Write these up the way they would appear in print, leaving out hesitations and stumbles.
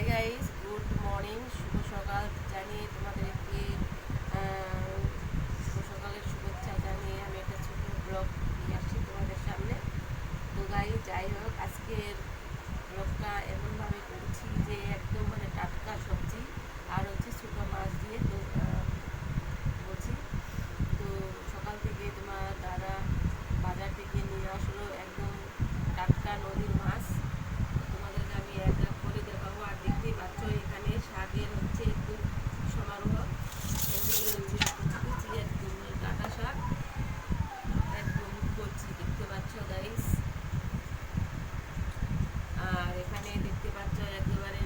Hi guys, good morning, শুভ সকাল জানিয়ে তোমাদেরকে শুভ সকালের শুভেচ্ছা জানিয়ে আমি একটা ছোটো ব্লগ নিয়ে আসছি তোমাদের সামনে। তো গাইস, যাই হোক, আজকের ব্লগটা এমনভাবে করছি যে একদম টাটকা সবজি আর ছোটো মাছ দিয়ে তো বলছি। তো সকাল থেকে তোমার দাদা বাজার থেকে নিয়ে আসলো একদম টাটকা নদীর মাছ। তোমাদেরকে আমি এক এক করে দেখাবো। আর দেখতেই পাচ্ছ এখানে শাকের একটু সমারোহ। এগুলো কুচি কুচি একদম ডাঁটা শাক, একদম কচি, দেখতে পাচ্ছ গাইস। আর এখানে দেখতে পাচ্ছ একেবারে,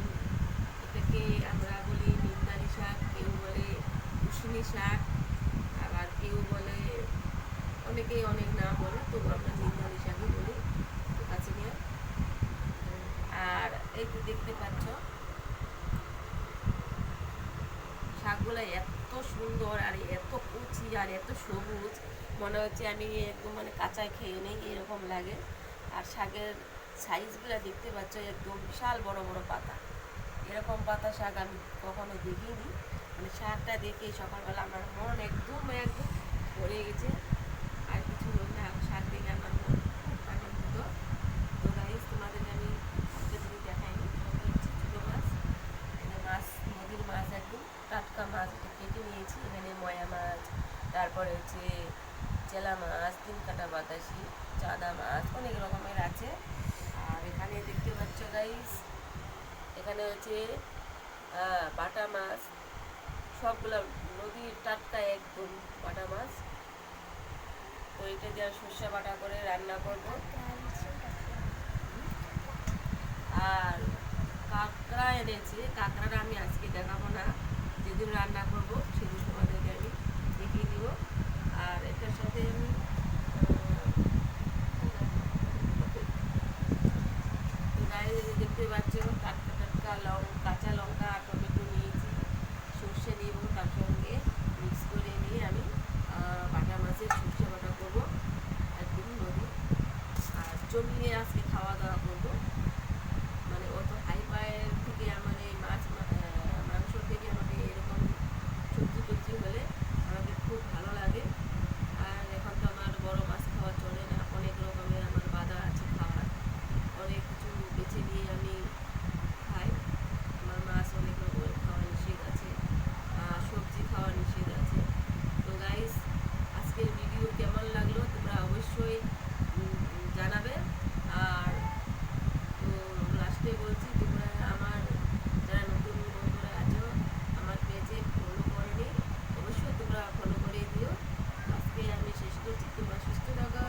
এটাকে আমরা বলি নিমদানি শাক, কেউ বলে কুসুনি শাক, আবার কেউ বলে, অনেকেই অনেক নাম বলে, তবু আমরা নিমদানি শাকই বলি কাছে নিয়ে। আর এই তো দেখতে পাচ্ছ শাকগুলো এত সুন্দর আর এত কুচি আর এত সবুজ, মনে হচ্ছে আমি একদম কাঁচায় খেয়ে নেই এরকম লাগে। আর শাকের সাইজগুলো দেখতে পাচ্ছ একদম বিশাল বড় বড় পাতা। এরকম পাতা শাক আমি কখনো দেখিনি। শাকটা দেখে সকালবেলা আমার মন একদম একদম ভরে গেছে। আর কিছু না, শাক দেখে আমার মন খুব আনন্দিত। তো গাইস, তোমাদেরকে আমি একটা জিনিস দেখাইনি, সেটা হচ্ছে ছোটো মাছ। এখানে মাছ, নদীর মাছ, একদম টাটকা মাছ, এটা কেটে নিয়েছি। এখানে ময়া মাছ, তারপরে চেলা মাছ, তিন কাটা বাতাসি, চাঁদা মাছ, অনেক রকমের আছে। আর এখানে দেখতে পাচ্ছ গাইস, এখানে বাটা মাছ, সবগুলো নদীর টাটকা একদম বাটা মাছ। তো এটা দিয়ে সর্ষে বাটা করে রান্না করব। আর কাঁকড়া এনেছে, কাঁকড়াটা আমি আজকে দেখাবো না, যেদিন রান্না করব সেদিন তোমাদেরকে আমি দেখিয়ে দিব। আর এটার সাথে আমি গায়ে দেখতে পাচ্ছ টাটকা টাটকা কাঁচা লঙ্কা আর টমেটো নিয়েছি, সর্ষে নিব, তার সঙ্গে মিক্স করে নিয়ে আমি বাটা মাছের সর্ষে বাটা করবো একদম নদী। আর জমিয়ে আজকে খাওয়া দাওয়া করবো। অত হাই পায়ের থেকে আমার এই মাংস থেকে আমাকে এরকম সবজি টবজি হলে আমাকে খুব ভালো লাগে। আর এখন তো আমার বড় মাছ খাওয়া চলে না, অনেক রকমের আমার বাধা আছে খাওয়ার, অনেক কিছু বেছে নিয়ে আমি খাই। আমার মাছ অনেক রকমের খাওয়া নিষেধ আছে, সবজি খাওয়া নিষেধ আছে। তো গাইস, আজকের ভিডিও কেমন লাগলো তোমরা অবশ্যই জানাবে। আর তো লাস্টে বলছি, তোমরা আমার যারা নতুন বন্ধুরা আছো আমার পেজে ফলো করেনি, অবশ্যই তোমরা ফলো করে দিও। আজকে আমি শেষ করছি, তোমরা সুস্থ থাকো।